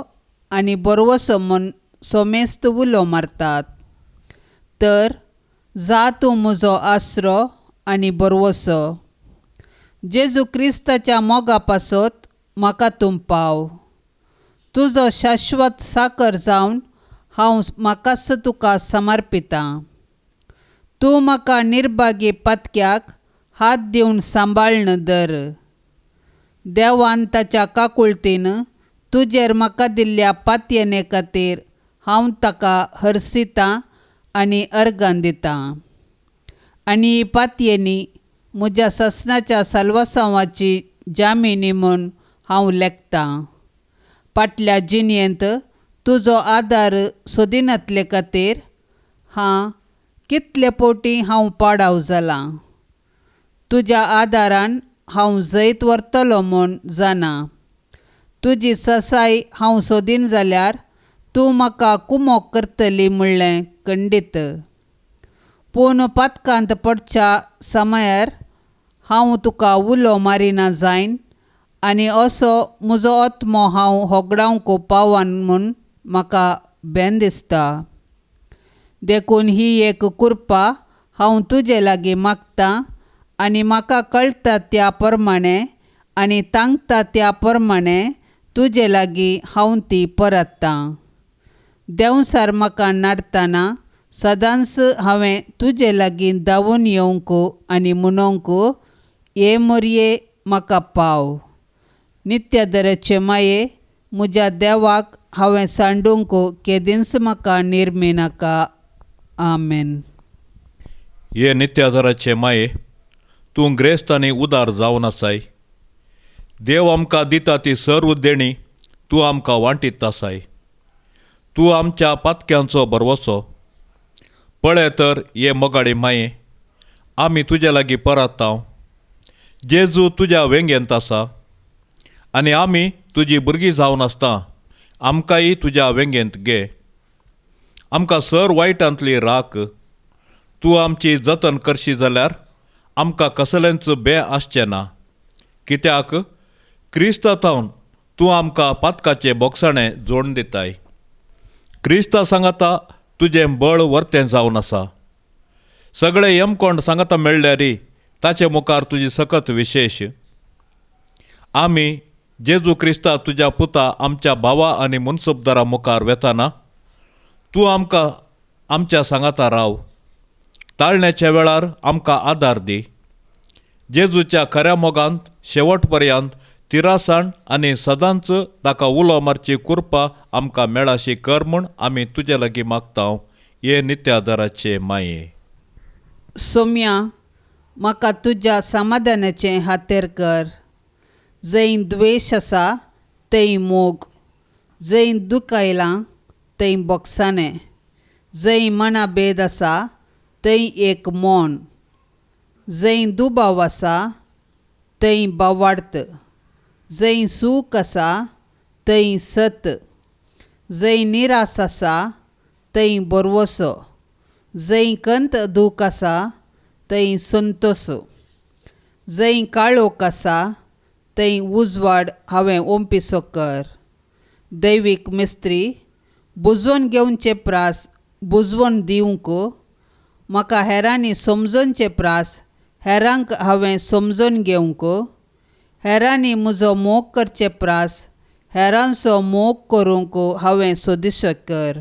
S3: आनी बरवसो म्हूण सोमेस्त उलो मारतात. तर जा तूं म्हजो आसरो आनी बरवसो. जेजू क्रिस्ताच्या मोगा पासत म्हाका तूं पाव. तुजो शाश्वत साकर जावन हांव म्हाकाच तुका समर्पितां. तूं म्हाका निर्भागी पतक्याक हात दिवन सांबाळन धर. देवान ताच्या काकुळतीन तुजेर म्हाका दिल्ल्या पातयेने खातीर हांव ताका हरसितां आनी अर्गां दितां. आनी ही पातयेनी म्हज्या ससनाच्या साल्वासांवाची जामिनी म्हूण हांव लेखतां. फाटल्या जिणेंत तुजो आदार सोदिनातले खातीर कितले फावटी हांव पाडाव जालां. तुज्या आदारान हांव जैत व्हरतलों म्हूण जाणा. तुजी ससाय हांव सोदीन जाल्यार तूं म्हाका कुमोग करतली म्हणलें खंडीत. पूण पातकांत पडच्या समयार हांव तुका उलो मारिना जायन आनी असो म्हजो आत्मो हांव होगडावंक पावान म्हूण म्हाका भेन दिसता. देखून ही एक कृपा हांव तुजे लागीं मागतां आनी म्हाका कळटा त्या प्रमाणे आनी तांकता त्या प्रमाणे तुजे लागीं हांव ती परतां. देंवसार म्हाका नाडटना सदांच हांवें तुजे लागीं धांवून येवंक आनी म्हणोंक, हे मोरये म्हाका पाव. नित्यादराचे माये म्हज्या देवाक हांवें सांडूंक केदींच म्हाका निर्मी नाका. आमेन.
S2: ये नित्यादराचे माये, तूं ग्रेस्त आनी उदार जावन आसाय. देव आमकां दिता ती सर्व देणी तूं आमकां वांटीत आसाय. तूं आमच्या पातक्यांचो बरवसो. पळय तर ये मोगाडे माये, आमी तुजे लागीं परतांव. जेजू तुज्या वेंगेंत आसा आनी आमी तुजी भुरगीं जावन आसता आमकांय तुज्या वेंगेंत घे. आमकां सर वायटांतली राख. तूं आमची जतन करशी जाल्यार आमकां कसलेंच भें आसचें ना. कित्याक क्रिस्तांतावन तूं आमकां पातकाचें बोगसाणें जोडून दिताय. क्रिस्ता सांगाता तुजें बळ वर्तें जावन आसा. सगळे येमकोंड सांगाता मेळ्ळ्यारी ताचे मुखार तुजी सकत विशेश. आमी जेजू क्रिस्ता तुज्या पुता आमच्या भावा आनी मुनसबदारा मुखार वेताना तूं आमकां आमच्या सांगाता राव. ताळण्याच्या वेळार आमकां आदार दी. जेजूच्या खऱ्या मोगांत शेवट पर्यंत तिरासाण आनी सदांच ताका उलो मारची कृपा आमकां मेळाशी कर म्हूण आमी तुजे लागीं मागतांव. हे नित्यादराचे माये.
S3: सोम्या, म्हाका तुज्या समाधानाचें खातीर कर. जंय द्वेश आसा थंय मोग. जंय दूख आयलां थंय बोगसाणें. जंय मनाभेद आसा थंय एक मौन. जंय दुबाव आसा थंय बावार्थ. जंय सूख आसा थंय सत. जंय निरास आसा थंय बरवसो. जंय कंत दूख आसा थंय संतोश. जंय काळोख आसा थंय उजवाड हांवें ओंपिसो कर. दैवीक मिस्त्री, बुजवून घेवचे प्रास बुजवून दिवंक. म्हाका हेरांनी समजोवचे प्रास हेरांक हांवें समजोवन घेवंक. हेरांनी म्हजो मोग करचे प्रास हेरांचो मोग करूंक हांवें सोदिसो कर.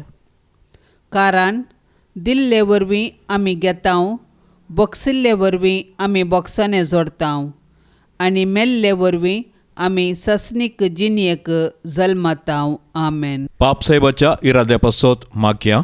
S3: कारण दिल्ले वरवीं आमी घेतांव, बक्षिल्ले वरवीं आमी बोगसाणें जोडटांव आनी मेल्ले वरवीं आमी ससनीक जिणयेक जल्मतांव. आमेन.
S2: पापसाहेबाच्या इराद्या पासत मागया.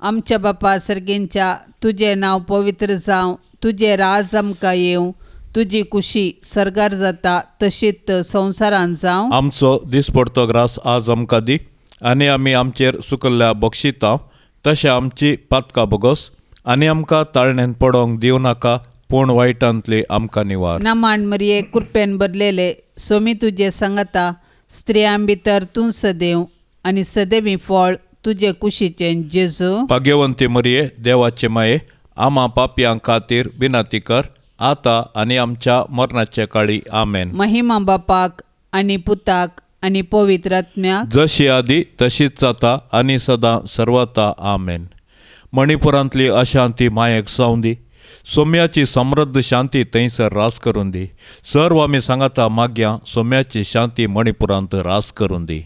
S3: आमच्या बापा सर्गेंच्या तुजें नांव पवित्र जावं. तुजें राज आमकां येवं. तुजी कुशी सरगार जाता तशीच संवसारांत जावं.
S2: आमचो दिसपडतो ग्रास आज आमकां दी आनी आमी आमचेर सुकल्ल्या बक्षितांव तशें आमची पातकां बोगोस आनी आमकां ताळण्यांत पडोवंक दिवं नाका, पूण वायटांतली आमकां निवार.
S3: नमान मरिये कृपेन भरलेले सोमी तुजे सांगता स्त्रियां भितर तूं सदैव आनी सदैवी फळ तुजे कुशीचें जेजू.
S2: भाग्यवंती मरिये देवाचे माये, आमा पापयां खातीर बिनाती कर आतां आनी आमच्या मरणाचे काळी. आमेन.
S3: महिमा बापाक आनी पुताक आनी पवित्र आत्म्याक
S2: जशी आदी तशीच जाता आनी सदां सर्वता. आमेन. मणिपुरांतली अशांती मायेक जावं दी. सोम्याची समृद्ध शांती थंयसर रास करून दी. सर्व आमी सांगता मागया सोम्याची शांती मणिपुरांत रास करून दी.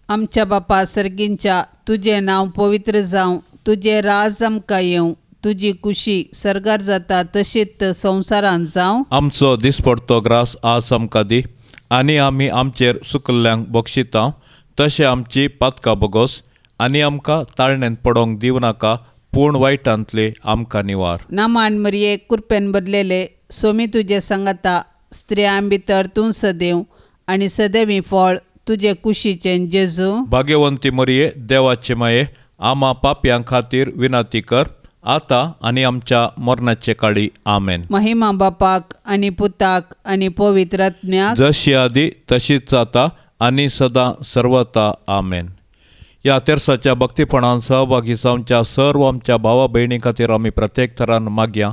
S3: आमच्या बापा सर्गींच्या तुजें नांव पवित्र जावं. तुजें राज आमकां येवं. तुजी कुशी सरगार जाता तशीच संवसारांत जावं.
S2: आमचो दिसपडतो ग्रास आज आमकां दी आनी आमी आमचेर सुकल्ल्यांक बक्षितांव तशें आमची पातकां बोगोस आनी आमकां ताळण्यांत पडोंक दिव नाका, पूण वायटांतले आमकां निवार.
S3: नामान मरिये कृपेन भरलेले सोमी तुजे सांगाता स्त्रियां भितर तूं सदैव आनी सदैवी फळ तुजे कुशीचें जेजू.
S2: भाग्यवंती मरिये देवाचे माये, आमा पाप्यां खातीर विनाती कर, आतां आनी आमच्या मरणाचे काळी. आमेन.
S3: महिमा बापाक आनी पुताक आनी पवित्र आत्म्याक,
S2: जशी आदी तशीच जाता आनी सदां सर्वता. आमेन. ह्या तेर्साच्या भक्तीपणान सहभागी जावच्या सर्व आमच्या भावा भयणी खातीर आमी प्रत्येक तरान मागया.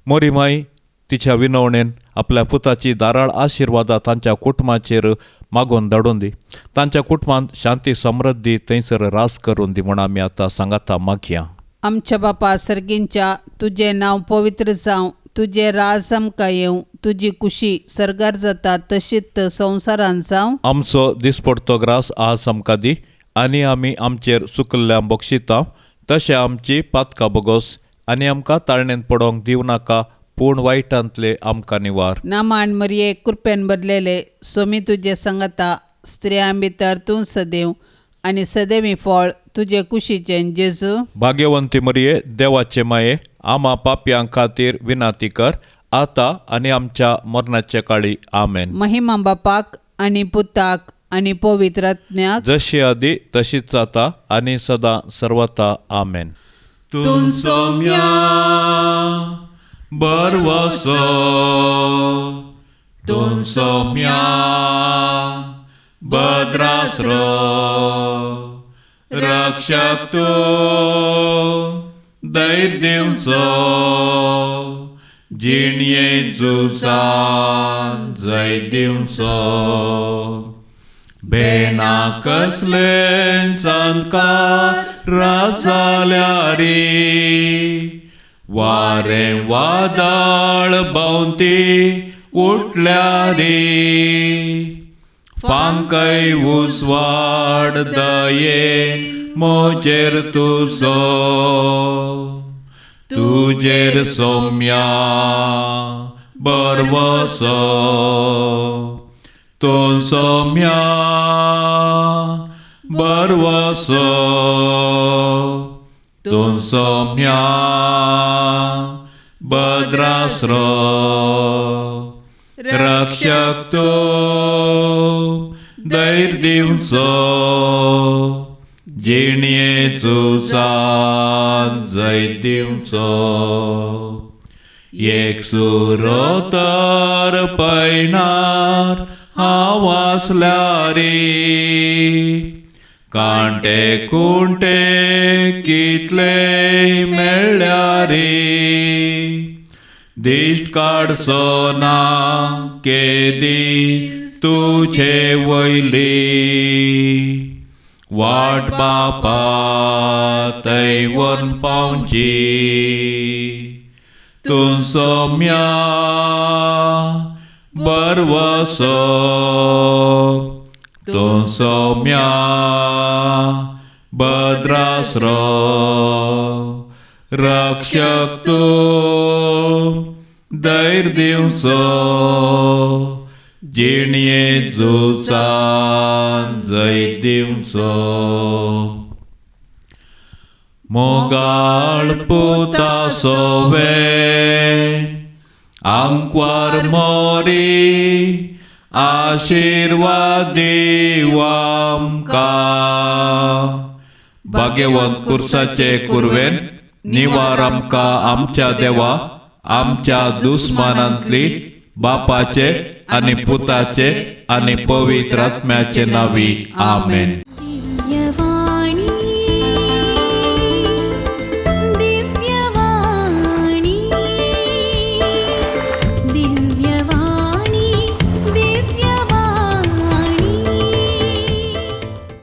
S2: मोरी माई तिच्या विनवणेन आपल्या पुताची दाराळ आशिर्वादा तांच्या कुटुंबाचेर मागून धाडून दी. तांच्या कुटुंबांत शांती समृद्धी थंयसर रास करून दी म्हूण आमी आतां सांगाता मागया.
S3: आमच्या बापा सर्गींच्या तुझे नांव पवित्र जावं, तुझे राज आमकां येवं, तुजी कुशी सर्गार जाता तशीच संवसारांत जावं.
S2: आमचो दिसपडतो ग्रास आज आमकां दी, आनी आमी आमचेर चुकल्ल्यां बक्षिता तशें आमची पातकां बोगोस, आनी आमकां ताळणेंत पडोंक दिव नाका, पूण वायटांतले आमकां निवार.
S3: नामान मरिये कृपेन भरलेले सोमी तुजे सांगाता स्त्रियां भितर तूं सदैव आनी सदैवी फळ तुजे कुशीचें जेजू.
S2: भाग्यवंती मरिये देवाचे माये, आमा पाप्यां खातीर विनाती कर, आतां आनी आमच्या मरणाचे काळी. आमेन.
S3: महिमा बापाक आनी पुताक आनी पवित्र आत्म्याक,
S2: जशी आदी तशीच जाता आनी सदां सर्वता. आमेन. तुम सौम्या बरवसो, तुम सौम्या भद्रास्रो, रक्षक तू दैर्यंसो, जिणये जुसान जय दिवसो. बेना कसले संस्कार रासाल्यारी, वारे वादळ भोंवती उठल्यारी, फांकय उसवाड दये मोजेर तुजो, तुजेर सौम्या बरवसो. तो सौम्या बरवसो, तो सौम्या भद्रास्रो, रक्षक तू दैर्य दिवसो, जिणये सुसान जय दिवसो. एक सुरोतर पैनार हावासल्यारी, कांटे कुंटे कितले मेळ्ळ्यारी, दीस काडसो ना केदी तुझे वयली, वाट बापा तैवन पावची. तूं सौम्या बरवसो, तूं सौम्या भद्रास्रो, रक्षक तू दैर्य दिवसो, जिणये जुसान जय दिवसो. मोगाळ पुता सोवे आमक्वार मोरी, आशीर्वाद दिव आमकां. भाग्यवंत कुर्साचे कुरवेन निवार आमकां आमच्या देवा, आमच्या दुस्मानांतली बापाचे आनी पुताचे आनी पवित्र आत्म्याचे नावी. आमेन.